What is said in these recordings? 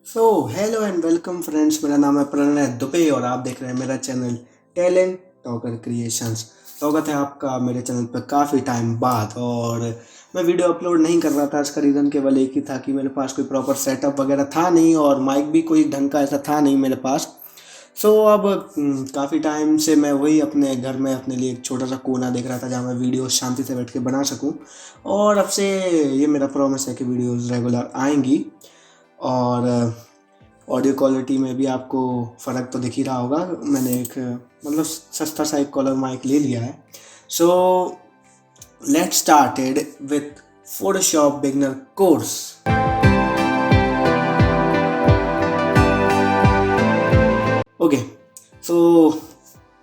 So hello and welcome friends, मेरा नाम है प्रणय दुबे और आप देख रहे हैं मेरा चैनल टैलेंट टॉकर क्रिएशंस। स्वागत है आपका मेरे चैनल पर काफ़ी टाइम बाद। और मैं वीडियो अपलोड नहीं कर रहा था, इसका रीज़न केवल एक ही था कि मेरे पास कोई प्रॉपर सेटअप वगैरह था नहीं और माइक भी कोई ढंग का ऐसा था नहीं मेरे पास। अब काफ़ी टाइम से मैं वही अपने घर में अपने लिए एक छोटा सा कोना देख रहा था जहाँ मैं वीडियो शांति से बैठ के बना सकूँ। और अब से ये मेरा प्रॉमिस है कि वीडियोज़ रेगुलर आएंगी। और ऑडियो क्वालिटी में भी आपको फ़र्क तो दिख ही रहा होगा। मैंने एक मतलब सस्ता सा एक कॉलर माइक ले लिया है। So let's started with Photoshop beginner course. Okay, so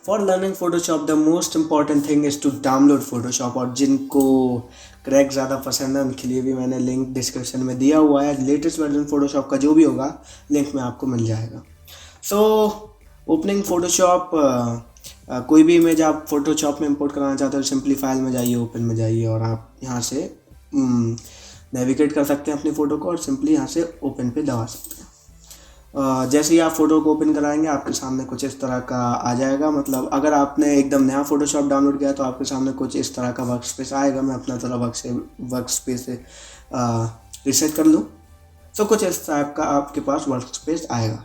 for learning Photoshop the most important thing is to download Photoshop. और जिनको क्रैक ज़्यादा पसंद है उनके लिए भी मैंने लिंक डिस्क्रिप्शन में दिया हुआ है। लेटेस्ट वर्जन फोटोशॉप का जो भी होगा लिंक में आपको मिल जाएगा। सो ओपनिंग फोटोशॉप, कोई भी इमेज आप फोटोशॉप में इंपोर्ट कराना चाहते हो, सिंपली फाइल में जाइए, ओपन में जाइए और आप यहाँ से नेविगेट कर सकते हैं अपनी फ़ोटो को और सिंपली यहाँ से ओपन पे दबा सकते हैं। जैसे ही आप फ़ोटो को ओपन कराएंगे आपके सामने कुछ इस तरह का आ जाएगा। मतलब अगर आपने एकदम नया फ़ोटोशॉप डाउनलोड किया तो आपके सामने कुछ इस तरह का वर्क स्पेस आएगा। मैं अपना थोड़ा वर्क स्पेस से रिसेट कर लूँ। कुछ इस टाइप का आपके पास वर्क स्पेस आएगा,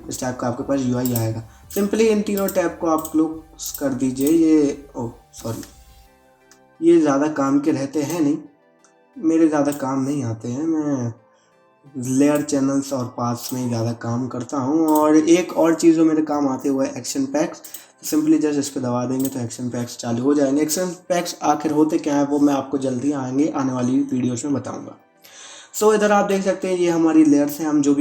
इस टाइप का आपके पास यूआई आएगा। सिंपली इन तीनों टैब को आप क्लोज कर दीजिए। ये ज़्यादा काम के रहते हैं नहीं, मेरे ज़्यादा काम नहीं आते हैं। मैं लेयर चैनल्स और पाथ्स में ही ज़्यादा काम करता हूँ। और एक और चीज़ जो मेरे काम आते हुए एक्शन पैक्स, सिंपली जस्ट इस पर दबा देंगे तो एक्शन पैक्स चालू हो जाएंगे। एक्शन पैक्स आखिर होते क्या है वो मैं आपको जल्दी आने वाली वीडियोज़ में बताऊँगा। इधर आप देख सकते हैं ये हमारी लेयर्स हैं। हम जो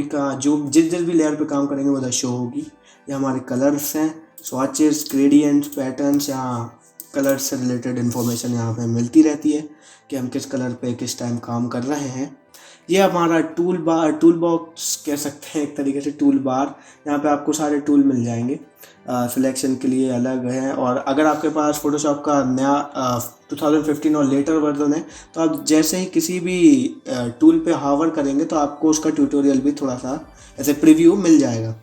जिस भी लेयर पे काम करेंगे वो इधर शो होगी। ये हमारे कलर्स हैं, स्वॉचेस, ग्रेडियंट्स, पैटर्न्स। यहाँ कलर से रिलेटेड इन्फॉर्मेशन यहाँ पे मिलती रहती है कि हम किस कलर पे किस टाइम काम कर रहे हैं। ये हमारा टूल बॉक्स कह सकते हैं एक तरीके से, टूल बार। यहाँ पे आपको सारे टूल मिल जाएंगे, सिलेक्शन के लिए अलग है। और अगर आपके पास फोटोशॉप का नया 2015 और लेटर वर्जन है तो आप जैसे ही किसी भी टूल पे हावर करेंगे तो आपको उसका ट्यूटोरियल भी थोड़ा सा ऐसे प्रीव्यू मिल जाएगा।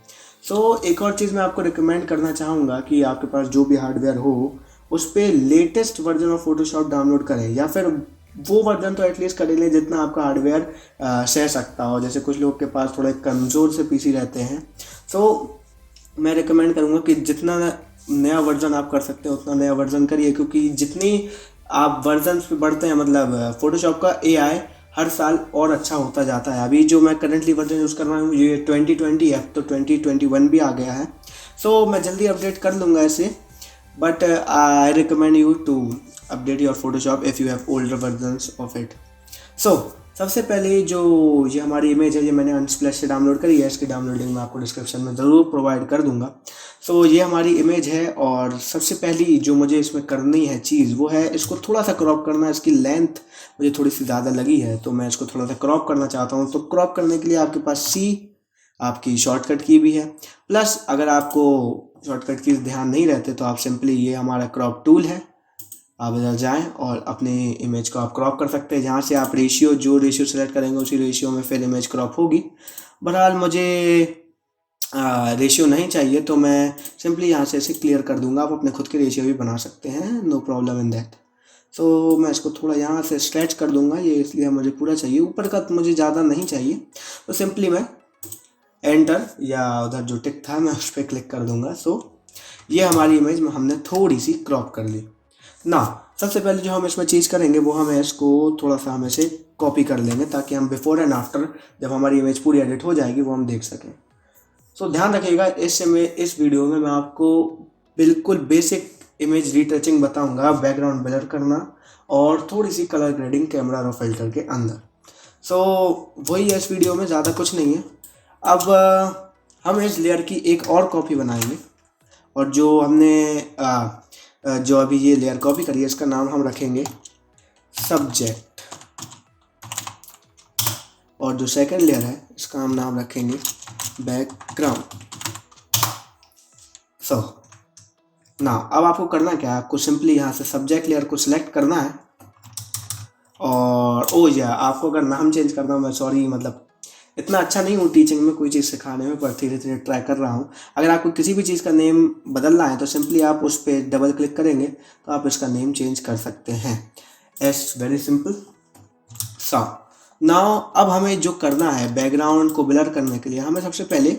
एक और चीज़ मैं आपको रिकमेंड करना चाहूँगा कि आपके पास जो भी हार्डवेयर हो उस पर latest version of Photoshop download करें, या फिर वो वर्जन तो एटलीस्ट कर लें जितना आपका हार्डवेयर सह सकता हो। जैसे कुछ लोग के पास थोड़े कमज़ोर से पीसी रहते हैं, मैं रिकमेंड करूँगा कि जितना नया वर्जन आप कर सकते हैं उतना नया वर्जन करिए, क्योंकि जितनी आप वर्जन पे बढ़ते हैं, मतलब फोटोशॉप का एआई हर साल और अच्छा होता जाता है। अभी जो मैं करंटली वर्जन यूज़ कर रहा हूँ ये 2020 है, तो 2021 भी आ गया है। मैं जल्दी अपडेट कर लूँगा इसे, but I recommend you to update your Photoshop if you have older versions of it. सबसे पहले जो ये हमारी इमेज है ये मैंने अनस्प्लैश से डाउनलोड करी है। इसकी डाउनलोडिंग मैं आपको डिस्क्रिप्शन में ज़रूर प्रोवाइड कर दूंगा। ये हमारी इमेज है और सबसे पहली जो मुझे इसमें करनी है चीज़ वो है इसको थोड़ा सा क्रॉप करना। इसकी लेंथ मुझे थोड़ी सी ज़्यादा लगी है तो मैं इसको थोड़ा सा क्रॉप करना चाहता हूँ। तो क्रॉप करने के लिए आपके पास सी आपकी शॉर्टकट की भी है, प्लस अगर आपको शॉर्टकट कीज ध्यान नहीं रहते तो आप सिंपली ये हमारा क्रॉप टूल है, आप इधर जाएं और अपने इमेज को आप क्रॉप कर सकते हैं। जहाँ से आप जो रेशियो सेलेक्ट करेंगे उसी रेशियो में फिर इमेज क्रॉप होगी। बहरहाल मुझे रेशियो नहीं चाहिए तो मैं सिंपली यहाँ से इसे क्लियर कर दूंगा। आप अपने खुद के रेशियो भी बना सकते हैं, नो प्रॉब्लम इन दैट। मैं इसको थोड़ा यहाँ से स्ट्रेच कर दूंगा, ये इसलिए मुझे पूरा चाहिए, ऊपर का मुझे ज़्यादा नहीं चाहिए। तो सिंपली मैं एंटर या उधर जो टिक था मैं उस पर क्लिक कर दूंगा। ये हमारी इमेज में हमने थोड़ी सी क्रॉप कर ली ना। सबसे पहले जो हम इसमें चीज़ करेंगे वो हमें इसको थोड़ा सा हम इसे कॉपी कर लेंगे ताकि हम बिफोर एंड आफ्टर जब हमारी इमेज पूरी एडिट हो जाएगी वो हम देख सकें। ध्यान रखिएगा इस वीडियो में मैं आपको बिल्कुल बेसिक इमेज रीटचिंग बताऊंगा, बैकग्राउंड ब्लर करना और थोड़ी सी कलर ग्रेडिंग कैमरा रो फिल्टर के अंदर। वही है इस वीडियो में, ज़्यादा कुछ नहीं है। अब हम इस लेयर की एक और कॉपी बनाएंगे और जो हमने जो अभी ये लेयर कॉपी करी है इसका नाम हम रखेंगे सब्जेक्ट, और जो सेकंड लेयर है इसका हम नाम रखेंगे बैकग्राउंड। अब आपको करना क्या है, आपको सिंपली यहाँ से सब्जेक्ट लेयर को सिलेक्ट करना है। और आपको अगर नाम चेंज करना हो, मैं सॉरी मतलब इतना अच्छा नहीं हूँ टीचिंग में, कोई चीज़ सिखाने में, पर धीरे धीरे ट्राई कर रहा हूँ। अगर आपको किसी भी चीज़ का नेम बदलना है तो सिंपली आप उस पर डबल क्लिक करेंगे तो आप इसका नेम चेंज कर सकते हैं। S very simple. सा नाउ अब हमें जो करना है बैकग्राउंड को ब्लर करने के लिए, हमें सबसे पहले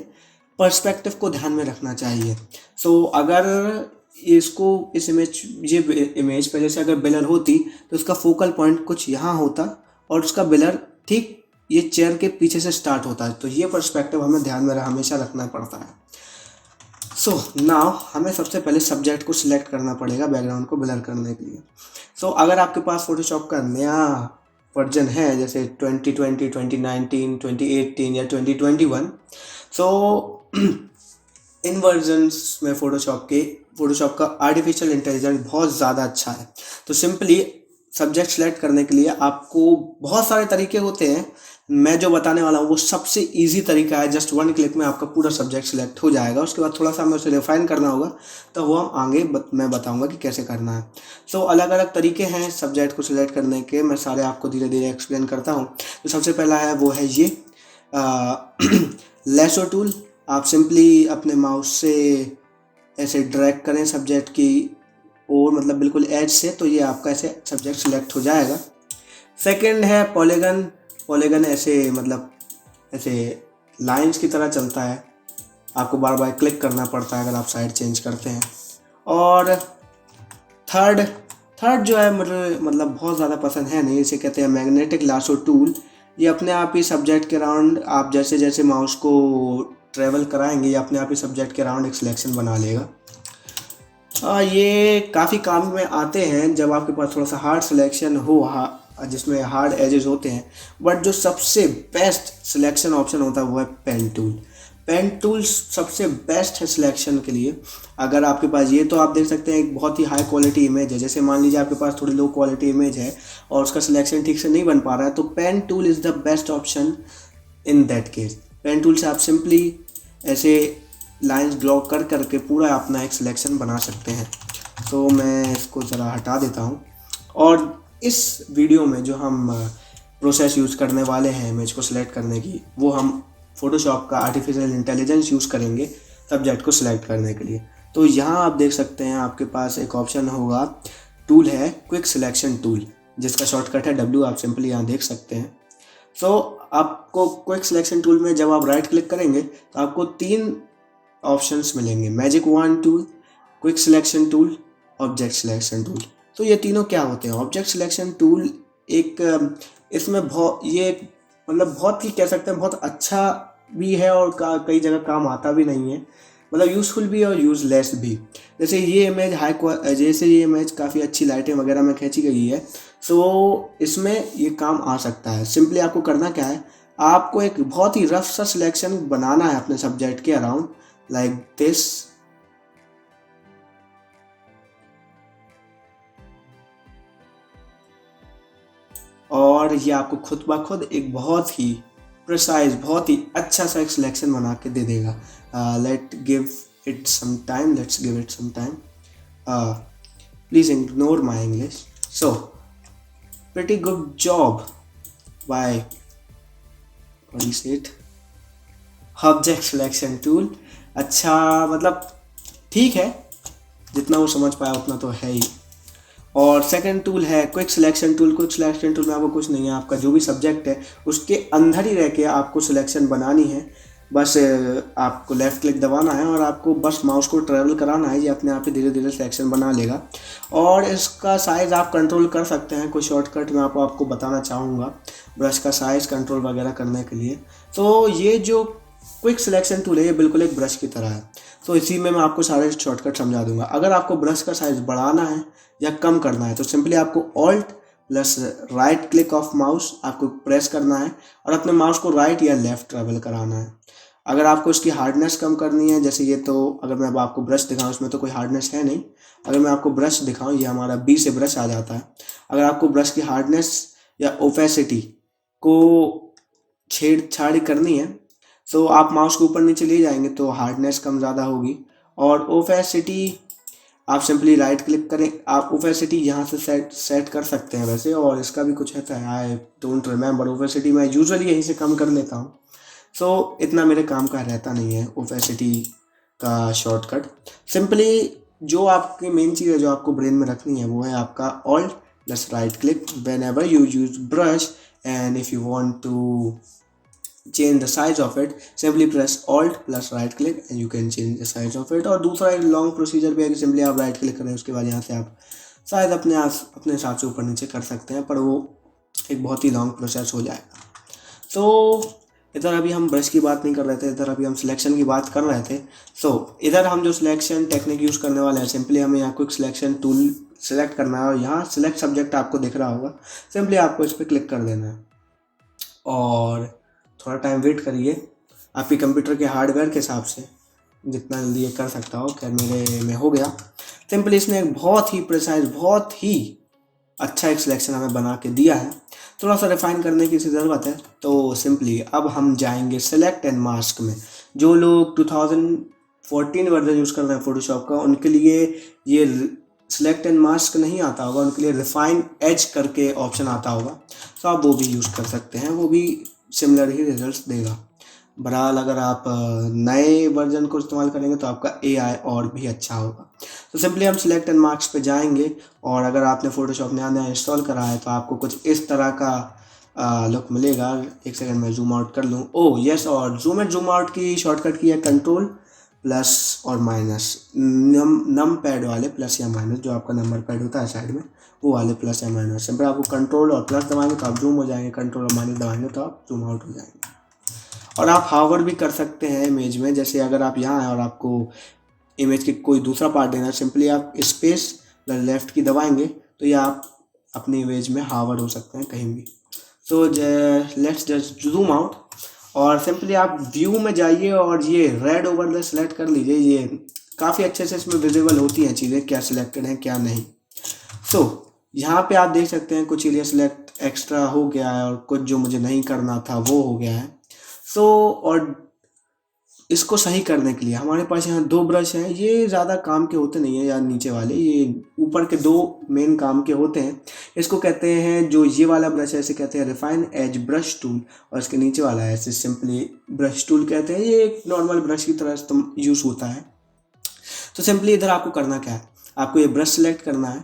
पर्सपेक्टिव को ध्यान में रखना चाहिए। सो अगर इसको इस इमेज ये इमेज पहले से अगर ब्लर होती तो उसका फोकल पॉइंट कुछ यहाँ होता और उसका ब्लर ठीक ये चेयर के पीछे से स्टार्ट होता है। तो ये पर्सपेक्टिव हमें ध्यान में हमेशा रखना पड़ता है। सो नाउ हमें सबसे पहले सब्जेक्ट को सिलेक्ट करना पड़ेगा बैकग्राउंड को ब्लर करने के लिए। सो अगर आपके पास फोटोशॉप का नया वर्जन है जैसे 2020, 2019, 2018 या 2021, सो इन वर्जन्स में फोटोशॉप का आर्टिफिशियल इंटेलिजेंस बहुत ज़्यादा अच्छा है। तो सिंपली सब्जेक्ट सेलेक्ट करने के लिए आपको बहुत सारे तरीके होते हैं, मैं जो बताने वाला हूँ वो सबसे इजी तरीका है। जस्ट वन क्लिक में आपका पूरा सब्जेक्ट सिलेक्ट हो जाएगा। उसके बाद थोड़ा सा हमें उसे रिफाइन करना होगा, तो वो हम आगे मैं बताऊंगा कि कैसे करना है। सो अलग अलग तरीके हैं सब्जेक्ट को सिलेक्ट करने के, मैं सारे आपको धीरे धीरे एक्सप्लेन करता हूँ। तो सबसे पहला है वो है ये लेसो टूल। आप सिंपली अपने माउस से ऐसे ड्रैग करें सब्जेक्ट की और मतलब बिल्कुल एज से, तो ये आपका ऐसे सब्जेक्ट सिलेक्ट हो जाएगा। सेकंड है पॉलीगन। पॉलीगन ऐसे मतलब ऐसे लाइंस की तरह चलता है, आपको बार बार क्लिक करना पड़ता है अगर आप साइड चेंज करते हैं। और थर्ड जो है मतलब बहुत ज़्यादा पसंद है नहीं, इसे कहते हैं मैग्नेटिक लासो टूल। ये अपने आप ही सब्जेक्ट के राउंड आप जैसे जैसे माउस को ट्रेवल कराएंगे ये अपने आप ही सब्जेक्ट के राउंड एक सिलेक्शन बना लेगा। ये काफ़ी काम में आते हैं जब आपके पास थोड़ा सा हार्ड सिलेक्शन हो, जिसमें हार्ड एजेस होते हैं। बट जो सबसे बेस्ट सिलेक्शन ऑप्शन होता है वो है पेन टूल। पेन टूल सबसे बेस्ट है सिलेक्शन के लिए। अगर आपके पास ये, तो आप देख सकते हैं एक बहुत ही हाई क्वालिटी इमेज है, जैसे मान लीजिए आपके पास थोड़ी लो क्वालिटी इमेज है और उसका सिलेक्शन ठीक से नहीं बन पा रहा है, तो pen tool is the best option in that case. Pen tool से आप सिंपली ऐसे लाइंस ड्रॉ कर करके पूरा अपना एक सिलेक्शन बना सकते हैं। तो मैं इसको ज़रा हटा देता हूँ। और इस वीडियो में जो हम प्रोसेस यूज़ करने वाले हैं इमेज को सिलेक्ट करने की, वो हम फोटोशॉप का आर्टिफिशियल इंटेलिजेंस यूज़ करेंगे सब्जेक्ट को सिलेक्ट करने के लिए। तो यहाँ आप देख सकते हैं आपके पास एक ऑप्शन होगा, टूल है क्विक सिलेक्शन टूल, जिसका शॉर्टकट है W। आप सिंपली यहाँ देख सकते हैं। सो आपको क्विक सिलेक्शन टूल में जब आप राइट क्लिक करेंगे तो आपको 3 ऑप्शंस मिलेंगे, magic wand tool, quick selection tool, object selection tool. तो ये तीनों क्या होते हैं? ऑब्जेक्ट सिलेक्शन टूल एक इसमें ये मतलब बहुत ही कह सकते हैं बहुत अच्छा भी है और कई जगह काम आता भी नहीं है, मतलब यूज़फुल भी और यूज़लेस भी। जैसे ये इमेज काफ़ी अच्छी लाइटें वगैरह में खींची गई है, सो इसमें ये काम आ सकता है। सिंपली आपको करना क्या है, आपको एक बहुत ही रफ सा सिलेक्शन बनाना है अपने सब्जेक्ट के अराउंड, लाइक दिस। और ये आपको खुद ब खुद एक बहुत ही प्रिसाइज, बहुत ही अच्छा सा एक सिलेक्शन बना के दे देगा। Let's give it some time. Please ignore my English. So pretty good job by object selection tool. अच्छा मतलब ठीक है, जितना वो समझ पाया उतना तो है ही। और सेकंड टूल है quick selection tool. Quick selection tool में आपको कुछ नहीं है, आपका जो भी सब्जेक्ट है उसके अंदर ही रह के आपको सिलेक्शन बनानी है। बस आपको लेफ़्ट क्लिक दबाना है और आपको बस माउस को ट्रैवल कराना है, ये अपने आप ही धीरे धीरे सिलेक्शन बना लेगा। और इसका साइज़ आप कंट्रोल कर सकते हैं, कोई शॉर्टकट मैं आपको बताना चाहूँगा ब्रश का साइज़ कंट्रोल वगैरह करने के लिए। तो ये जो क्विक सिलेक्शन टूल है ये बिल्कुल एक ब्रश की तरह है, तो इसी में मैं आपको सारे शॉर्टकट समझा दूंगा। अगर आपको ब्रश का साइज़ बढ़ाना है या कम करना है तो सिंपली आपको alt plus right click of mouse आपको प्रेस करना है और अपने माउस को राइट या लेफ़्ट ट्रैवल कराना है। अगर आपको इसकी हार्डनेस कम करनी है, जैसे ये, तो अगर मैं अब आपको ब्रश दिखाऊँ, इसमें तो कोई हार्डनेस है नहीं। अगर मैं आपको ब्रश दिखाऊँ, ये हमारा B से ब्रश आ जाता है। अगर आपको ब्रश की हार्डनेस या ओपेसिटी को छेड़छाड़ करनी है तो आप माउस को ऊपर नीचे ले जाएंगे तो हार्डनेस कम ज़्यादा होगी। और ओपेसिटी आप सिंपली राइट क्लिक करें, आप ओपेसिटी यहाँ से सेट कर सकते हैं वैसे, और इसका भी कुछ है, आई डोंट रिमेम्बर ओपेसिटी, मैं यूजुअली यहीं से कम कर लेता हूँ। सो इतना मेरे काम का रहता नहीं है ओपेसिटी का शॉर्टकट। सिंपली जो आपकी मेन चीज़ है जो आपको ब्रेन में रखनी है वो है आपका alt plus right click whenever you use brush, and if you want to change the size of it, simply press alt plus right click and you can change the size of it। और दूसरा एक long procedure भी है कि simply आप right click करें, उसके बाद यहाँ से आप शायद अपने हिसाब से ऊपर नीचे कर सकते हैं, पर वो एक बहुत ही लॉन्ग प्रोसेस हो जाएगा। तो इधर अभी हम ब्रश की बात नहीं कर रहे थे, इधर अभी हम सिलेक्शन की बात कर रहे थे। इधर हम जो सिलेक्शन टेक्निक यूज़ करने वाले हैं, सिंपली हमें यहाँ क्विक सिलेक्शन टूल सेलेक्ट करना है और यहाँ सिलेक्ट सब्जेक्ट आपको दिख रहा होगा, सिंपली आपको इस पर क्लिक कर देना है और थोड़ा टाइम वेट करिए। आपके कंप्यूटर के हार्डवेयर के हिसाब से जितना जल्दी ये कर सकता हो, खैर मेरे में हो गया। सिंपली इसने एक बहुत ही प्रिसाइज, बहुत ही अच्छा एक सिलेक्शन हमें बना के दिया है। थोड़ा सा रिफाइन करने की ज़रूरत है। तो सिंपली अब हम जाएंगे सेलेक्ट एंड मास्क में। जो लोग 2014 वर्जन यूज़ कर रहे हैं फोटोशॉप का, उनके लिए ये सेलेक्ट एंड मास्क नहीं आता होगा, उनके लिए रिफाइन एज करके ऑप्शन आता होगा, तो आप वो भी यूज़ कर सकते हैं, वो भी सिमिलर ही रिजल्ट्स देगा। बहरहाल अगर आप नए वर्जन को इस्तेमाल करेंगे तो आपका AI और भी अच्छा होगा। तो सिंपली हम सिलेक्ट एंड मार्क्स पे जाएंगे और अगर आपने फ़ोटोशॉप नया इंस्टॉल करा है तो आपको कुछ इस तरह का लुक मिलेगा। एक सेकंड में जूम आउट कर लूँ। ओह यस, और जूम एंड जूम आउट की शॉर्टकट की है कंट्रोल प्लस और माइनस, नम पैड वाले प्लस या माइनस, जो आपका नंबर पैड होता है साइड में वो वाले प्लस या माइनस। सिंपल आपको कंट्रोल और प्लस दबाएंगे तो आप जूम हो जाएंगे, कंट्रोल और माइनस दबाएंगे तो आप जूम आउट हो जाएंगे। और आप हावर भी कर सकते हैं इमेज में, जैसे अगर आप यहाँ हैं और आपको इमेज के कोई दूसरा पार्ट देना है, सिंपली आप स्पेस लेफ्ट की दबाएंगे तो ये आप अपनी इमेज में हावर हो सकते हैं कहीं भी। तो लेट्स जस्ट जूम आउट और सिंपली आप व्यू में जाइए और ये रेड ओवरले सेलेक्ट कर लीजिए। ये काफ़ी अच्छे से इसमें विजिबल होती हैं चीज़ें, क्या सिलेक्टेड हैं क्या नहीं। यहाँ पे आप देख सकते हैं कुछ एरिया सिलेक्ट एक्स्ट्रा हो गया है और कुछ जो मुझे नहीं करना था वो हो गया है। और इसको सही करने के लिए हमारे पास यहाँ 2 ब्रश हैं। ये ज़्यादा काम के होते नहीं है यार, नीचे वाले, ये ऊपर के 2 मेन काम के होते हैं। इसको कहते हैं, जो ये वाला ब्रश है इसे कहते हैं रिफाइन एज ब्रश टूल, और इसके नीचे वाला है इसे सिंपली ब्रश टूल कहते हैं। ये एक नॉर्मल ब्रश की तरह यूज़ होता है। तो सिंपली इधर आपको करना क्या है, आपको ये ब्रश सेलेक्ट करना है,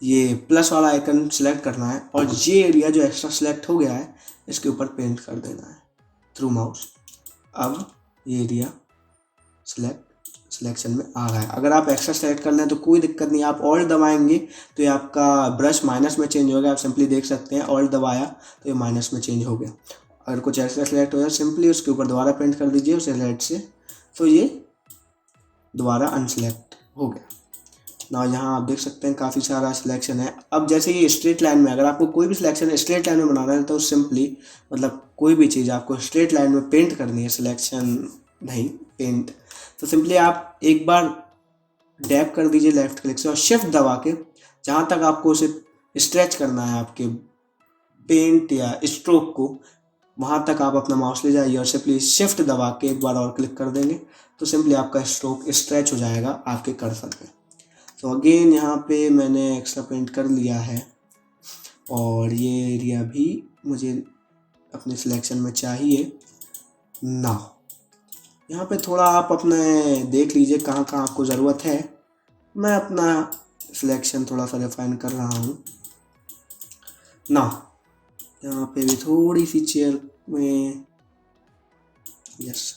ये प्लस वाला आइकन सेलेक्ट करना है और ये एरिया जो एक्स्ट्रा सेलेक्ट हो गया है इसके ऊपर पेंट कर देना है थ्रू माउस। अब ये एरिया सिलेक्शन में आ रहा है। अगर आप एक्स्ट्रा सेलेक्ट कर लें तो कोई दिक्कत नहीं, आप ऑल्ट दबाएंगे तो ये आपका ब्रश माइनस में चेंज हो गया। आप सिंपली देख सकते हैं ऑल्ट दबाया तो ये माइनस में चेंज हो गया। अगर कुछ एक्स्ट्रा सेलेक्ट हो जाए सिंपली उसके ऊपर दोबारा पेंट कर दीजिए उसे रेड से, तो ये दोबारा अनसेलेक्ट हो गया ना। यहाँ आप देख सकते हैं काफ़ी सारा सिलेक्शन है। अब जैसे ये स्ट्रेट लाइन में, अगर आपको कोई भी सिलेक्शन स्ट्रेट लाइन में बनाना है तो सिंपली मतलब कोई भी चीज़ आपको स्ट्रेट लाइन में पेंट करनी है, सिलेक्शन नहीं पेंट, तो सिंपली आप एक बार डैप कर दीजिए लेफ्ट क्लिक से और शिफ्ट दबा के जहाँ तक आपको उसे स्ट्रेच करना है आपके पेंट या स्ट्रोक को, वहाँ तक आप अपना माउस ले जाइए और सिंपली शिफ्ट दबा के एक बार और क्लिक कर देंगे तो सिंपली आपका स्ट्रोक स्ट्रेच हो जाएगा आपके कर्सर पे। तो अगेन यहाँ पे मैंने एक्स्ट्रा पेंट कर लिया है और ये एरिया भी मुझे अपने सिलेक्शन में चाहिए ना। यहाँ पे थोड़ा आप अपने देख लीजिए कहाँ कहाँ आपको ज़रूरत है। मैं अपना सिलेक्शन थोड़ा सा रिफाइन कर रहा हूँ ना। यहाँ पे भी थोड़ी सी चेयर में, यस।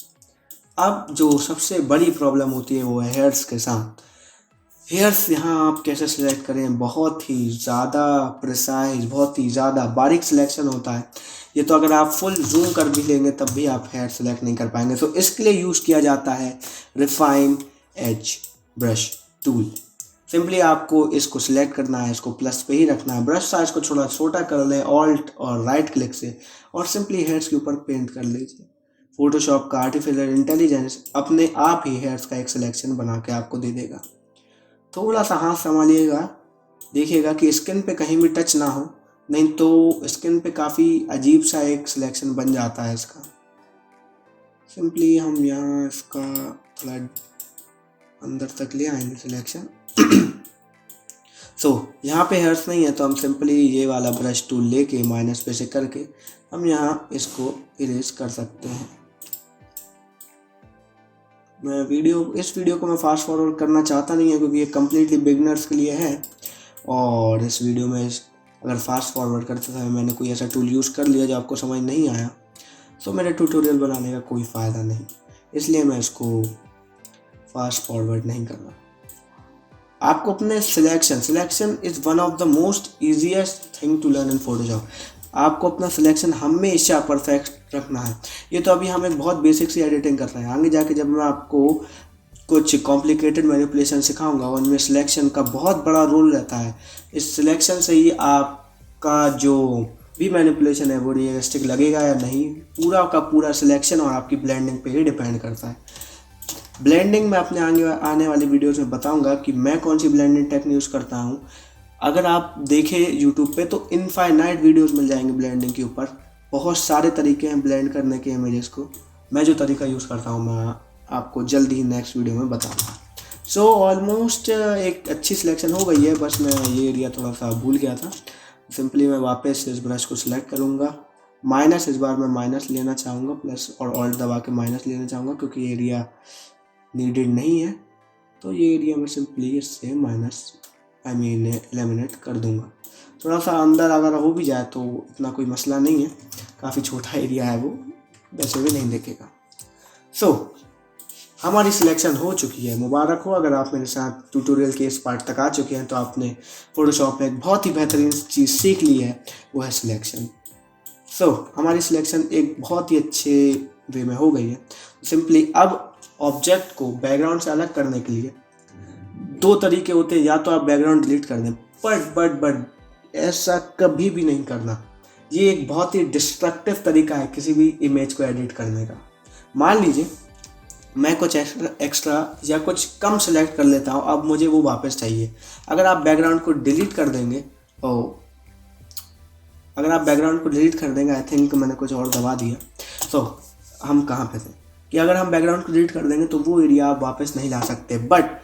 अब जो सबसे बड़ी प्रॉब्लम होती है वो है हेयर्स के साथ। हेयर्स यहाँ आप कैसे सिलेक्ट करें, बहुत ही ज़्यादा प्रिसाइज, बहुत ही ज़्यादा बारीक सिलेक्शन होता है ये। तो अगर आप फुल जूम कर भी लेंगे तब भी आप हेयर सेलेक्ट नहीं कर पाएंगे। तो इसके लिए यूज़ किया जाता है refine edge brush tool. Simply आपको इसको सिलेक्ट करना है, इसको प्लस पे ही रखना है, ब्रश साइज को थोड़ा छोटा कर लें ऑल्ट और राइट क्लिक से और सिंपली हेयर्स के ऊपर पेंट कर लीजिए। फोटोशॉप का आर्टिफिशियल इंटेलिजेंस अपने आप ही हेयर्स का एक सिलेक्शन बना के आपको दे देगा। थोड़ा सा हाथ संभालिएगा, देखिएगा कि स्किन पे कहीं भी टच ना हो, नहीं तो स्किन पे काफ़ी अजीब सा एक सिलेक्शन बन जाता है इसका। सिंपली हम यहाँ इसका थोड़ा अंदर तक ले आएंगे सिलेक्शन। यहाँ पे हेयर्स नहीं है तो हम सिंपली ये वाला ब्रश टूल लेके माइनस पे से करके हम यहाँ इसको इरेज कर सकते हैं। इस वीडियो को मैं फास्ट फॉरवर्ड करना चाहता नहीं है, क्योंकि ये कम्प्लीटली बिगनर्स के लिए है। और इस वीडियो में अगर फास्ट फॉरवर्ड करते समय मैंने कोई ऐसा टूल यूज़ कर लिया जो आपको समझ नहीं आया, तो मेरे ट्यूटोरियल बनाने का कोई फ़ायदा नहीं, इसलिए मैं इसको फास्ट फॉरवर्ड नहीं कर रहा। आपको अपने selection is one of the most easiest thing to learn in Photoshop. आपको अपना सिलेक्शन हमेशा परफेक्ट रखना है। ये तो अभी हम एक बहुत बेसिक सी एडिटिंग कर रहे हैं, आगे जाके जब मैं आपको कुछ कॉम्प्लिकेटेड मैनिपुलेशन सिखाऊंगा, उनमें सिलेक्शन का बहुत बड़ा रोल रहता है। इस सिलेक्शन से ही आपका जो भी मैनिपुलेशन है वो रियलिस्टिक लगेगा या नहीं, पूरा का पूरा सिलेक्शन और आपकी ब्लेंडिंग पे ही डिपेंड करता है। ब्लेंडिंग में अपने आने वाली वीडियोस में बताऊंगा कि मैं कौन सी ब्लेंडिंग टेक्निक यूज़ करता हूँ। अगर आप देखें यूट्यूब पे तो इनफाइनाइट वीडियोस मिल जाएंगे ब्लेंडिंग के ऊपर। बहुत सारे तरीके हैं ब्लेंड करने के इमेजेस को। मैं जो तरीका यूज़ करता हूँ मैं आपको जल्द ही नेक्स्ट वीडियो में बताऊँगा। सो ऑलमोस्ट एक अच्छी सिलेक्शन हो गई है, बस मैं ये एरिया थोड़ा सा भूल गया था। सिंपली मैं वापस इस ब्रश को सिलेक्ट करूँगा, माइनस इस बार मैं माइनस लेना चाहूँगा, प्लस और ऑल्ट दबा के माइनस लेना चाहूँगा क्योंकि एरिया नीडेड नहीं है। तो ये एरिया में सिंपली इससे माइनस एलिमिनेट कर दूंगा। थोड़ा सा अंदर अगर हो भी जाए तो इतना कोई मसला नहीं है, काफ़ी छोटा एरिया है वो, वैसे भी नहीं देखेगा। सो हमारी सिलेक्शन हो चुकी है। मुबारक हो, अगर आप मेरे साथ ट्यूटोरियल के इस पार्ट तक आ चुके हैं तो आपने फोटोशॉप में एक बहुत ही बेहतरीन चीज़ सीख ली है, वो है सिलेक्शन। सो हमारी सिलेक्शन एक बहुत ही अच्छे वे में हो गई है। सिंपली अब ऑब्जेक्ट को बैकग्राउंड से अलग करने के लिए दो तरीके होते हैं, या तो आप बैकग्राउंड डिलीट कर दें, बट ऐसा कभी भी नहीं करना। ये एक बहुत ही डिस्ट्रक्टिव तरीका है किसी भी इमेज को एडिट करने का। मान लीजिए मैं कुछ एक्स्ट्रा या कुछ कम सेलेक्ट कर लेता हूँ, अब मुझे वो वापस चाहिए। अगर आप बैकग्राउंड को डिलीट कर देंगे आई थिंक मैंने कुछ और दबा दिया। सो हम कहाँ पे थे कि अगर हम बैकग्राउंड को डिलीट कर देंगे तो वो एरिया आप वापस नहीं ला सकते, but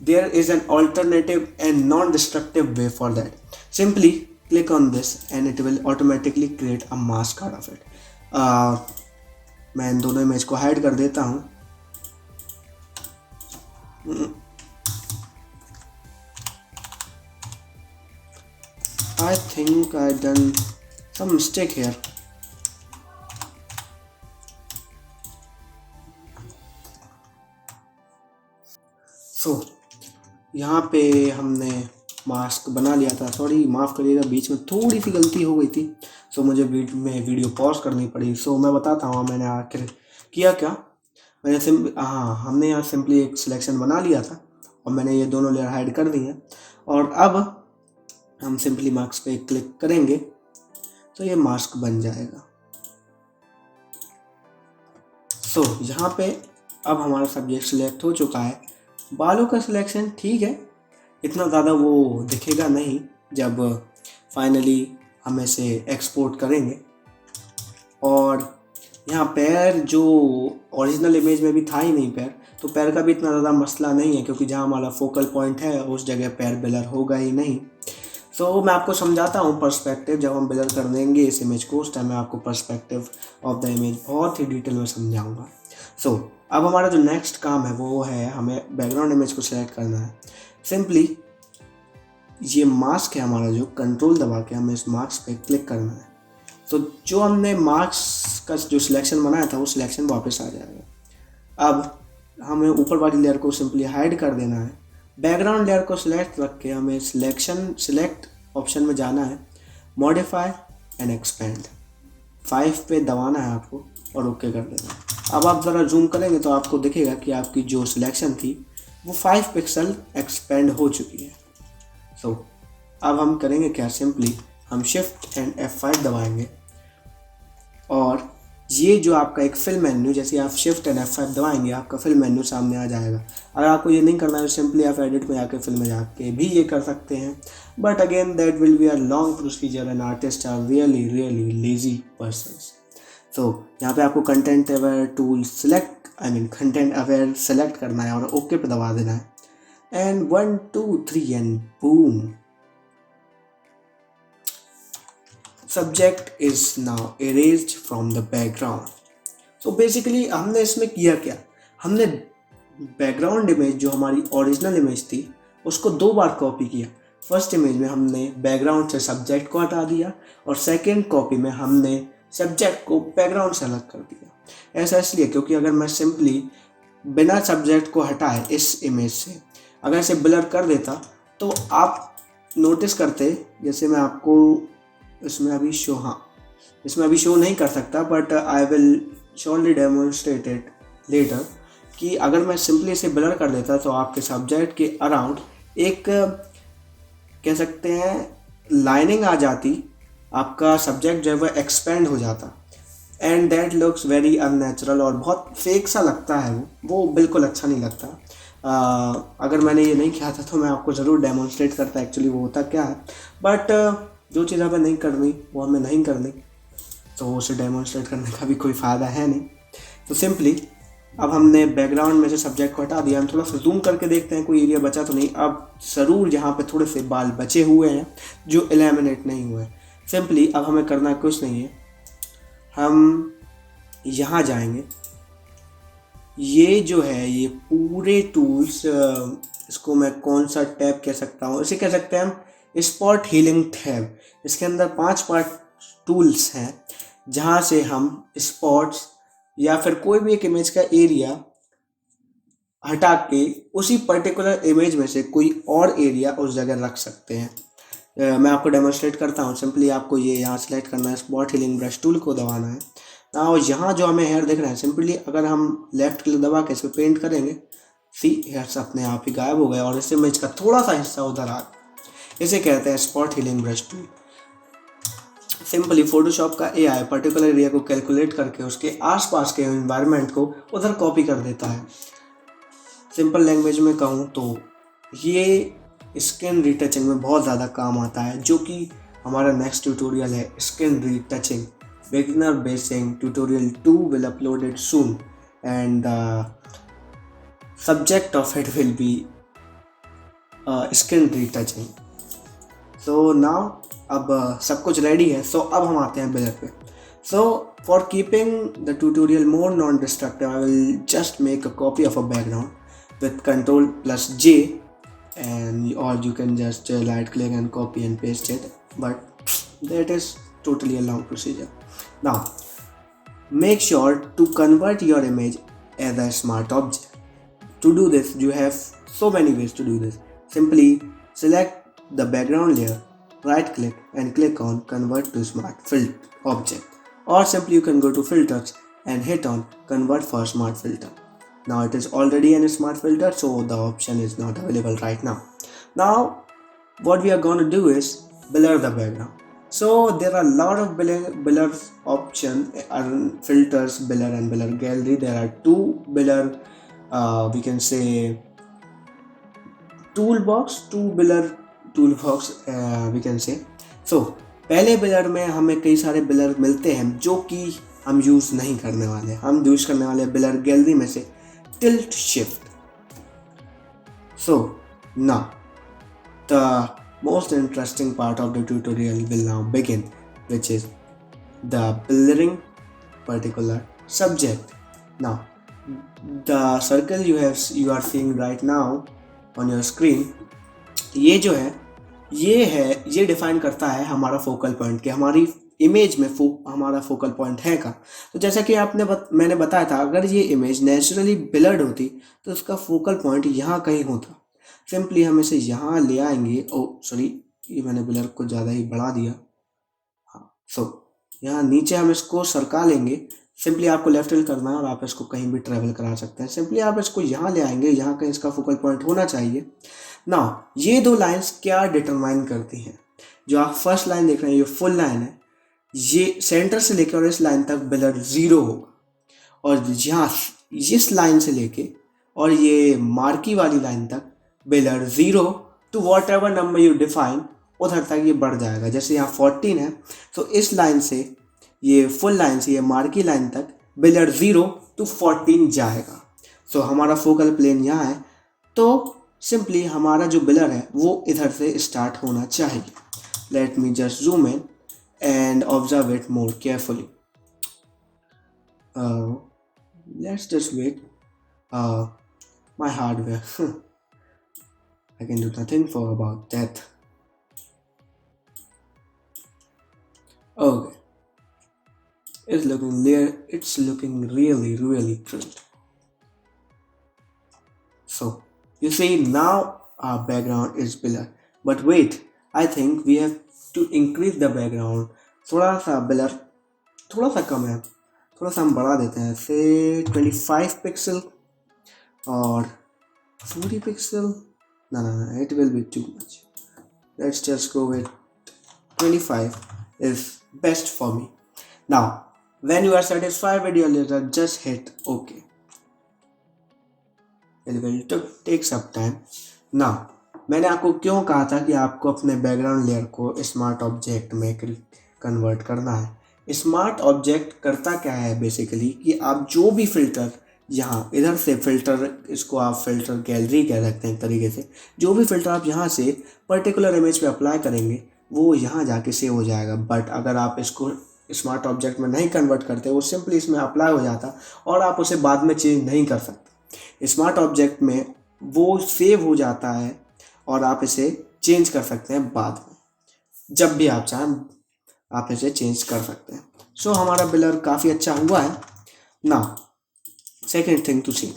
there is an alternative and non-destructive way for that. Simply click on this and it will automatically create a mask out of it. मैं इन दोनों इमेज को हाइड कर देता हूँ। I think I done some mistake here. So यहाँ पे हमने mask बना लिया था। सॉरी, माफ़ करिएगा, बीच में थोड़ी सी गलती हो गई थी। सो मुझे वीडियो पॉज करनी पड़ी। सो मैं बताता हूँ मैंने आखिर किया क्या। मैंने हमने यहाँ सिंपली एक सिलेक्शन बना लिया था और मैंने ये दोनों लेयर हाइड कर दी हैं। और अब हम सिंपली मास्क पे क्लिक करेंगे तो ये मास्क बन जाएगा। सो यहाँ पे अब हमारा सब्जेक्ट सिलेक्ट हो चुका है। बालों का सिलेक्शन ठीक है, इतना ज़्यादा वो दिखेगा नहीं जब फाइनली हम इसे एक्सपोर्ट करेंगे। और यहाँ पैर जो ओरिजिनल इमेज में भी था ही नहीं पैर, तो पैर का भी इतना ज़्यादा मसला नहीं है क्योंकि जहाँ हमारा फोकल पॉइंट है उस जगह पैर ब्लर होगा ही नहीं। सो मैं आपको समझाता हूँ पर्सपेक्टिव। जब हम ब्लर कर देंगे इस इमेज को उस टाइम मैं आपको पर्सपेक्टिव ऑफ द इमेज बहुत ही डिटेल में समझाऊँगा। सो अब हमारा जो नेक्स्ट काम है वो है हमें बैकग्राउंड इमेज को सिलेक्ट करना है। सिंपली ये मास्क है हमारा, जो कंट्रोल दबा के हमें इस मास्क पे क्लिक करना है। तो जो हमने मास्क का जो सिलेक्शन बनाया था वो सिलेक्शन वापस आ जाएगा। अब हमें ऊपर वाली लेयर को सिंपली हाइड कर देना है। बैकग्राउंड लेयर को सिलेक्ट रख के हमें सिलेक्ट ऑप्शन में जाना है, मॉडिफाई एंड एक्सपेंड, 5 पे दबाना है आपको और ओके कर देना है। अब आप ज़रा जूम करेंगे तो आपको दिखेगा कि आपकी जो सिलेक्शन थी वो 5 पिक्सल एक्सपेंड हो चुकी है। सो अब हम करेंगे क्या, सिंपली हम शिफ्ट एंड F5 दबाएंगे और ये जो आपका एक फिल मेन्यू, जैसे आप शिफ्ट एंड F5 दबाएंगे आपका फिल मेन्यू सामने आ जाएगा। अगर आपको ये नहीं करना है तो सिंपली आप एडिट में जाके फिल में जाके भी ये कर सकते हैं, but again that will be a long procedure and artist are really lazy persons. तो यहाँ पे आपको content aware tool content aware select करना है और ओके पे दबा देना है and 1 2 3 and boom, subject is now erased from the background. So basically हमने इसमें किया क्या, हमने बैकग्राउंड इमेज जो हमारी ओरिजिनल इमेज थी उसको 2 बार कॉपी किया। फर्स्ट इमेज में हमने बैकग्राउंड से सब्जेक्ट को हटा दिया और सेकेंड कॉपी में हमने सब्जेक्ट को बैकग्राउंड से अलग कर दिया। ऐसा इसलिए क्योंकि अगर मैं सिंपली बिना सब्जेक्ट को हटाए इस इमेज से अगर इसे ब्लर कर देता तो आप नोटिस करते, जैसे मैं आपको इसमें अभी शो नहीं कर सकता but I will surely demonstrate it later, कि अगर मैं सिंपली इसे ब्लर कर देता तो आपके सब्जेक्ट के अराउंड एक कह सकते हैं लाइनिंग आ जाती, आपका सब्जेक्ट जो है वह एक्सपेंड हो जाता and that looks very unnatural और बहुत फेक सा लगता है, वो बिल्कुल अच्छा नहीं लगता। अगर मैंने ये नहीं किया था तो मैं आपको ज़रूर डेमोन्स्ट्रेट करता एक्चुअली वो होता क्या है, बट जो चीज़ हमें नहीं करनी वो हमें नहीं करनी, तो उसे डेमोन्स्ट्रेट करने का भी कोई फ़ायदा है नहीं। तो सिंपली अब हमने बैकग्राउंड में से सब्जेक्ट को हटा दिया, हम थोड़ा सा जूम करके देखते हैं कोई एरिया बचा तो नहीं। अब ज़रूर यहाँ पे थोड़े से बाल बचे हुए हैं जो एलिमिनेट नहीं हुए। सिंपली अब हमें करना कुछ नहीं है, हम यहाँ जाएंगे, ये जो है ये पूरे टूल्स, इसको मैं कौन सा टैब कह सकता हूँ, इसे कह सकते हैं हम स्पॉट हीलिंग टैब। इसके अंदर 5 पार्ट टूल्स हैं जहाँ से हम स्पॉट्स या फिर कोई भी एक इमेज का एरिया हटा के उसी पर्टिकुलर इमेज में से कोई और एरिया उस जगह रख सकते हैं। मैं आपको डेमोन्स्ट्रेट करता हूँ। सिंपली आपको ये यहाँ सेलेक्ट करना है, स्पॉट हीलिंग ब्रश टूल को दबाना है और यहाँ जो हमें हेयर दिख रहा है सिंपली अगर हम लेफ्ट क्लिक दबा के इस पर पेंट करेंगे, सी हेयर्स अपने आप ही गायब हो गए और इस इमेज का थोड़ा सा हिस्सा उधर आ गया। इसे कहते हैं spot healing brush tool. Simply Photoshop का एआई पर्टिकुलर एरिया को कैलकुलेट करके उसके आसपास के एनवायरनमेंट को उधर कॉपी कर देता है। सिंपल लैंग्वेज में कहूँ तो ये स्किन रीटचिंग में बहुत ज़्यादा काम आता है, जो कि हमारा नेक्स्ट ट्यूटोरियल है skin retouching beginner basing tutorial 2 will uploaded soon and subject of it will be skin retouching. So now अब सब कुछ रेडी है, सो अब हम आते हैं ब्लर पे। So for keeping the tutorial more non destructive I will just make a copy of a background with Ctrl+J and or you can just right click and copy and paste it, but that is totally a long procedure. Now make sure to convert your image as a smart object. To do this you have so many ways to do this. Simply select the background layer, right click and click on convert to smart filter object, or simply you can go to filters and hit on convert for smart filter. Now it is already in a smart filter, so the option is not available right now. Now what we are going to do is blur the background. So there are a lot of blur option filters, blur and blur gallery. There are 2 blur we can say toolbox we can say. So पहले blur में हमें कई सारे blur मिलते हैं जो कि हम यूज़ नहीं करने वाले। हम यूज़ करने वाले ब्लर गैलरी में से tilt shift. So now the most interesting part of the tutorial will now begin, which is the blurring particular subject. Now the circle you are seeing right now on your screen, ये जो है ये define करता है हमारा focal point कि हमारी image में हमारा फोकल पॉइंट है का। तो जैसा कि मैंने बताया था, अगर ये इमेज नेचुरली ब्लर्ड होती तो उसका फोकल पॉइंट यहाँ कहीं होता। सिंपली हम इसे यहाँ ले आएंगे। ये मैंने ब्लर को ज़्यादा ही बढ़ा दिया। हाँ, यहाँ नीचे हम इसको सरका लेंगे। सिंपली आपको लेफ्ट क्लिक करना है और आप इसको कहीं भी ट्रेवल करा सकते हैं। सिंपली आप इसको यहाँ ले आएंगे, यहाँ कहीं इसका फोकल पॉइंट होना चाहिए। नाउ ये 2 लाइन्स क्या डिटरमाइन करती हैं? जो आप फर्स्ट लाइन देख रहे हैं ये फुल लाइन है, ये सेंटर से लेकर और इस लाइन तक ब्लर 0 होगा, और यहाँ इस लाइन से लेके और ये मार्की वाली लाइन तक blur 0 to whatever number you define उधर तक ये बढ़ जाएगा। जैसे यहाँ 14 है तो इस लाइन से ये फुल लाइन से ये मार्की लाइन तक ब्लर 0 टू 14 जाएगा। सो हमारा फोकल प्लेन यहाँ है, तो सिंपली हमारा जो ब्लर है वो इधर से स्टार्ट होना चाहिए। Let me just zoom in and observe it more carefully. Let's just wait. my hardware. I can do nothing for about that. Okay, it's looking really great. So you see now our background is blur. But wait, I think we have to increase the background. थोड़ा सा blur थोड़ा सा कम है, थोड़ा सा हम बढ़ा देते हैं से 25 पिक्सल और 40 pixel. No, it will be too much. Let's just go with 25 is best for me. Now, when you are satisfied with your laser, just hit OK. It will take some time. Now, मैंने आपको क्यों कहा था कि आपको अपने background layer को smart object में कन्वर्ट करना है. स्मार्ट ऑब्जेक्ट करता क्या है बेसिकली कि आप जो भी फिल्टर यहाँ इधर से फिल्टर, इसको आप फिल्टर गैलरी कह सकते हैं एक तरीके से, जो भी फिल्टर आप यहाँ से पर्टिकुलर इमेज पे अप्लाई करेंगे वो यहाँ जाके सेव हो जाएगा. बट अगर आप इसको स्मार्ट ऑब्जेक्ट में नहीं कन्वर्ट करते, वो सिंपली इसमें अप्लाई हो जाता और आप उसे बाद में चेंज नहीं कर सकते. स्मार्ट ऑब्जेक्ट में वो सेव हो जाता है और आप इसे चेंज कर सकते हैं बाद में, जब भी आप चाहें आप इसे चेंज कर सकते हैं. सो हमारा ब्लर काफ़ी अच्छा हुआ है. ना सेकेंड थिंग टू सी,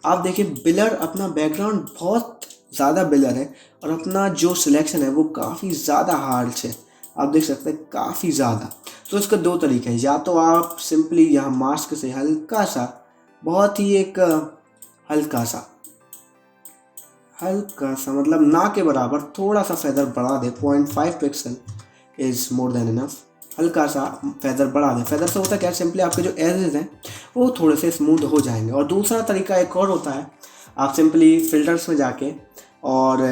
आप देखिए ब्लर अपना बैकग्राउंड बहुत ज़्यादा ब्लर है और अपना जो सिलेक्शन है वो काफ़ी ज़्यादा हार्ड है. आप देख सकते हैं काफ़ी ज़्यादा. तो इसके दो तरीके हैं, या तो आप सिंपली यहाँ मास्क से हल्का सा, बहुत ही एक हल्का सा मतलब ना के बराबर थोड़ा सा फेदर बढ़ा दे. 0.5 pixel is more than enough. हल्का सा फेदर बढ़ा दें. फेदर से होता क्या, सिंपली आपके जो एजेस हैं वो थोड़े से स्मूथ हो जाएंगे. और दूसरा तरीका एक और होता है, आप सिंपली फिल्टर्स में जाके और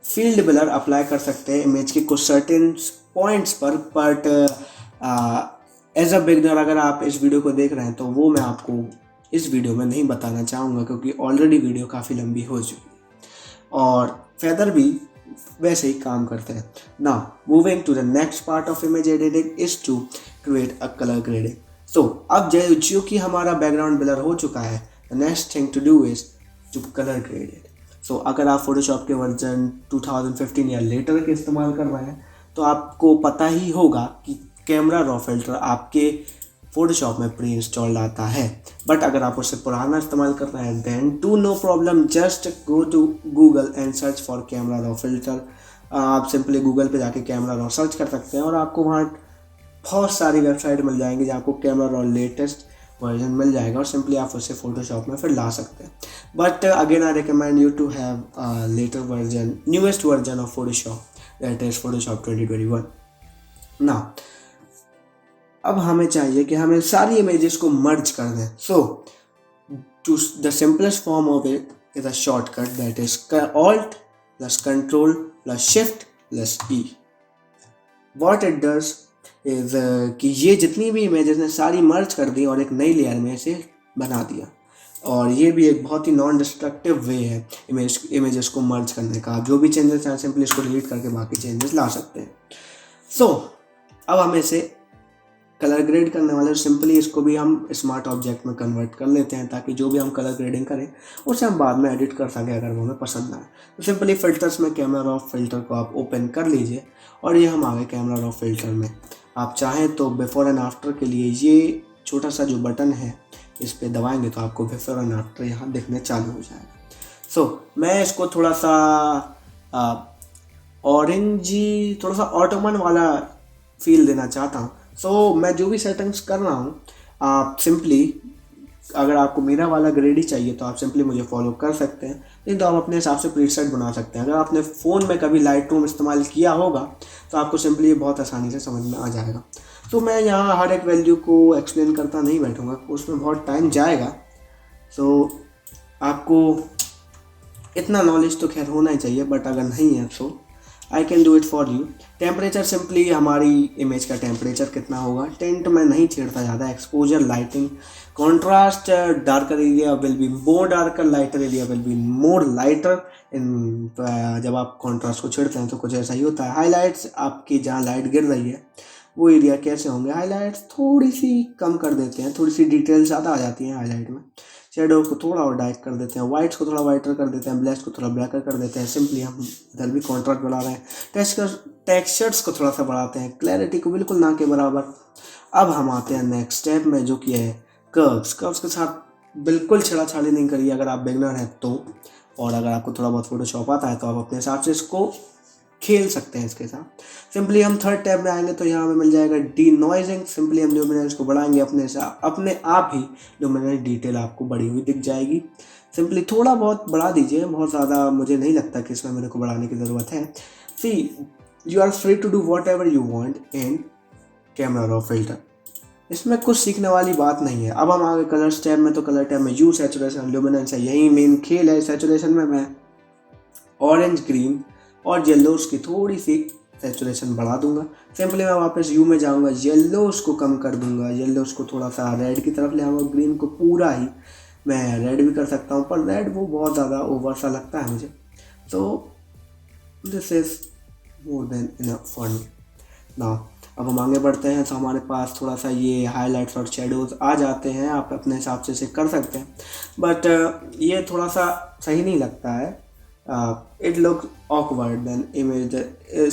फील्ड ब्लर अप्लाई कर सकते हैं इमेज के कुछ सर्टेन पॉइंट्स पर. बट एज अ बिगनर अगर आप इस वीडियो को देख रहे हैं तो वो मैं आपको इस वीडियो में नहीं बताना चाहूँगा, क्योंकि ऑलरेडी वीडियो काफ़ी लंबी हो चुकी है और फेदर भी वैसे ही काम करते हैं. Now moving to the next part of image editing is to create a colour grading. So अब जो कि हमारा बैकग्राउंड ब्लर हो चुका है, the next thing to do is to colour grade it. So अगर आप फोटोशॉप के वर्जन 2015 या लेटर के इस्तेमाल कर रहे हैं तो आपको पता ही होगा कि कैमरा रॉ फिल्टर आपके फोटोशॉप में प्री इंस्टॉल्ड आता है. बट अगर आप उससे पुराना इस्तेमाल कर रहे हैं then do no problem, just go to Google and search for camera raw filter. आप सिंपली गूगल पे जाके कैमरा रॉ सर्च कर सकते हैं और आपको वहाँ बहुत सारी वेबसाइट मिल जाएंगी जहाँ आपको कैमरा रॉ लेटेस्ट वर्जन मिल जाएगा और सिंपली आप उसे फोटोशॉप में फिर ला सकते हैं. But again I recommend you to have later version, newest version of Photoshop, that is Photoshop 2021. ना अब हमें चाहिए कि हमें सारी इमेजेस को मर्ज कर दें. So to the simplest form of it is a shortcut, that is alt plus control plus shift plus E. What it does is कि ये जितनी भी इमेजेस ने सारी मर्ज कर दी और एक नई लेयर में इसे बना दिया. और ये भी एक बहुत ही नॉन डिस्ट्रक्टिव वे है इमेजेस को मर्ज करने का. आप जो भी चेंजेस हैं सिंपली इसको डिलीट करके बाकी चेंजेस ला सकते हैं. सो अब हम इसे कलर ग्रेड करने वाले, सिंपली इसको भी हम स्मार्ट ऑब्जेक्ट में कन्वर्ट कर लेते हैं ताकि जो भी हम कलर ग्रेडिंग करें उसे हम बाद में एडिट कर सकें अगर वो हमें पसंद आए. तो सिंपली फिल्टर्स में कैमरा रॉ फिल्टर को आप ओपन कर लीजिए और ये हम आ गए कैमरा रॉ फिल्टर में. आप चाहें तो बिफोर एंड आफ्टर के लिए ये छोटा सा जो बटन है इस पर दबाएंगे तो आपको बिफोर एंड आफ्टर यहाँ दिखने चालू हो जाएगा. सो मैं इसको थोड़ा सा ऑरेंजी, थोड़ा सा ऑटोमन वाला फील देना चाहता हूँ. सो मैं जो भी सेटिंग्स कर रहा हूँ आप सिंपली, अगर आपको मेरा वाला ग्रेड ही चाहिए तो आप सिंपली मुझे फॉलो कर सकते हैं, नहीं तो आप अपने हिसाब से प्रीसेट बना सकते हैं. अगर आपने फ़ोन में कभी लाइट रूम इस्तेमाल किया होगा तो आपको सिंपली ये बहुत आसानी से समझ में आ जाएगा. तो मैं यहाँ हर एक वैल्यू को एक्सप्लेन करता नहीं बैठूँगा, उसमें बहुत टाइम जाएगा. सो आपको इतना नॉलेज तो खैर होना ही चाहिए, बट अगर नहीं है so I can do it for you. Temperature simply हमारी इमेज का टेम्परेचर कितना होगा, टेंट में नहीं छेड़ता ज़्यादा. Exposure, lighting, contrast, darker area will be more darker, lighter area will be more lighter. जब आप कॉन्ट्रास्ट को छेड़ते हैं तो कुछ ऐसा ही होता है. हाईलाइट्स, आपकी जहाँ लाइट गिर रही है वो एरिया कैसे होंगे, हाईलाइट्स थोड़ी सी कम कर देते हैं, थोड़ी सी डिटेल ज़्यादा आ जाती हैं हाईलाइट में. शेडो को थोड़ा और डार्क कर देते हैं, वाइट्स को थोड़ा वाइटर कर देते हैं, ब्लैक्स को थोड़ा ब्लैकर कर देते हैं। सिंपली हम इधर भी कॉन्ट्रास्ट बढ़ा रहे हैं, टेक्सचर्स को थोड़ा सा बढ़ाते हैं, क्लैरिटी को बिल्कुल ना के बराबर। अब हम आते हैं नेक्स्ट स्टेप में, जो कि है कर्व्स के साथ बिल्कुल छेड़ाछाड़ी नहीं करिए अगर आप बिगनर हैं तो। और अगर आपको थोड़ा बहुत फोटोशॉप आता है तो आप अपने हिसाब से इसको खेल सकते हैं इसके साथ। सिंपली हम थर्ड टैब में आएंगे तो यहाँ हमें मिल जाएगा डी नॉइजिंग। सिंपली हम ल्यूमिनेंस को बढ़ाएंगे, अपने आप ही ल्यूमिनेंस डिटेल आपको बढ़ी हुई दिख जाएगी। सिंपली थोड़ा बहुत बढ़ा दीजिए, बहुत ज़्यादा मुझे नहीं लगता कि इसमें मेरे को बढ़ाने की ज़रूरत है। See you are free to do whatever you want in camera raw filter. इसमें कुछ सीखने वाली बात नहीं है। अब हम आगे कलर टैब में, तो कलर टैब में यू सैचुरेशन ल्यूमिनेंस है, यही मेन खेल है। सैचुरेशन में मैं ऑरेंज, ग्रीन और येलोस की थोड़ी सी सैचुरेशन बढ़ा दूंगा। सिंपली मैं वापस यू में जाऊंगा, येलोस को कम कर दूंगा, येलोस को थोड़ा सा रेड की तरफ ले आऊँगा, ग्रीन को पूरा ही मैं रेड भी कर सकता हूँ, पर रेड वो बहुत ज़्यादा ओवर सा लगता है मुझे। तो this is more than enough for me now. अब हम आगे बढ़ते हैं तो हमारे पास थोड़ा सा ये हाइलाइट्स और शेडोज़ आ जाते हैं। आप अपने हिसाब से इसे कर सकते हैं, बट ये थोड़ा सा सही नहीं लगता है। It look awkward then image,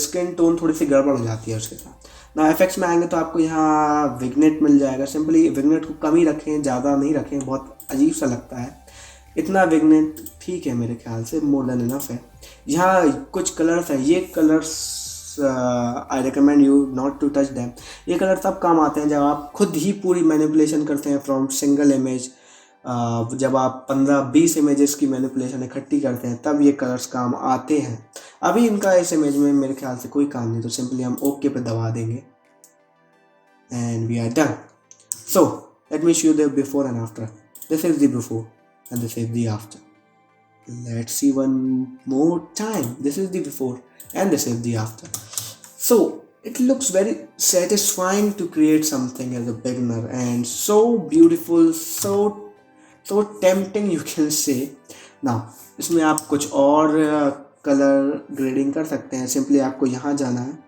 skin tone थोड़ी सी गड़बड़ हो जाती है उसके साथ ना। इफेक्ट्स में आएंगे तो आपको यहाँ विग्नेट मिल जाएगा। सिंपली विग्नेट को कम ही रखें, ज़्यादा नहीं रखें, बहुत अजीब सा लगता है इतना विग्नेट। ठीक है, मेरे ख्याल से मोर देन इनफ है। यहाँ कुछ कलर्स हैं, ये colours I recommend you not to touch them. ये कलर तब काम आते हैं जब आप खुद ही पूरी मैनिपुलेशन करते हैं फ्रॉम सिंगल इमेज। जब आप 15-20 इमेजेस की मैनिपुलेशन इकट्ठी करते हैं तब ये कलर्स काम आते हैं। अभी इनका इस इमेज में मेरे ख्याल से कोई काम नहीं, तो सिंपली हम ओके पे दबा देंगे and we are done. So let me show the before and after. This is the before and this is the after. Let's see one more time. This is the before and this is the after. So it looks very satisfying to create something as a beginner, and so beautiful, so tempting you can say. Now इसमें आप कुछ और colour grading कर सकते हैं। Simply आपको यहाँ जाना है।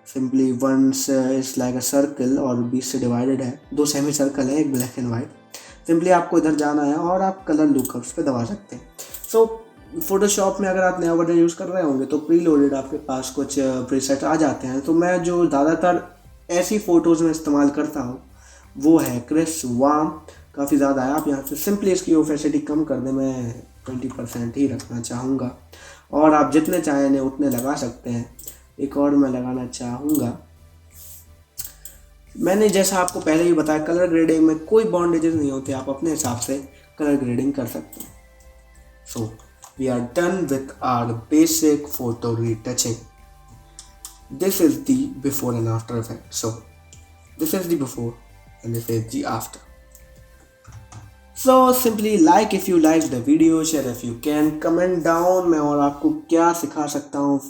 Simply once is like a circle और 20 से डिवाइडेड है, 2 सेमी सर्कल है, एक ब्लैक एंड वाइट। सिंपली आपको इधर जाना है और आप कलर लुकअप्स पे दबा सकते हैं। सो फोटोशॉप में अगर आप नया वर्जन यूज़ कर रहे होंगे तो प्री लोडेड आपके पास कुछ प्रीसेट आ जाते हैं। तो मैं जो ज़्यादातर ऐसी फ़ोटोज़ में इस्तेमाल करता हूँ वो है क्रिस्प वार्म, काफ़ी ज़्यादा है। आप यहाँ से सिंपली इसकी ओपेसिटी कम कर दें, मैं 20% ही रखना चाहूँगा, और आप जितने चाहें उतने लगा सकते हैं। एक और मैं लगाना चाहूँगा, मैंने जैसा आपको पहले ही बताया कलर ग्रेडिंग में कोई बाउंडेजेस नहीं होते, आप अपने हिसाब से कलर ग्रेडिंग कर सकते हैं। So we are done with our basic photo retouching. This is the before and after effect. So this is the before and this is the after. So simply like if you liked the video, share if you can, comment down मैं और आपको क्या सिखा सकता हूँ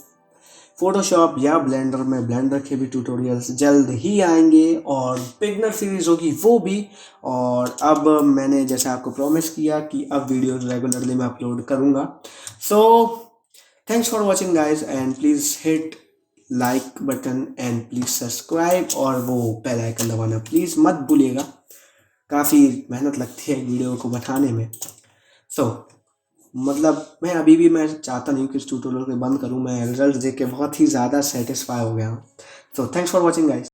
Photoshop या blender में। Blender के भी ट्यूटोरियल्स जल्द ही आएंगे और बिगनर सीरीज होगी वो भी। और अब मैंने जैसे आपको प्रॉमिस किया कि अब वीडियोस रेगुलरली मैं अपलोड करूँगा। So thanks for watching guys, and please hit like button and please subscribe, और वो बेल आइकन दबाना प्लीज़ मत भूलिएगा। काफ़ी मेहनत लगती है वीडियो को बनाने में। मतलब मैं चाहता नहीं कि इस ट्यूटोरियल को बंद करूं। मैं रिजल्ट देख के बहुत ही ज़्यादा सेटिस्फाई हो गया हूँ। So thanks for watching guys.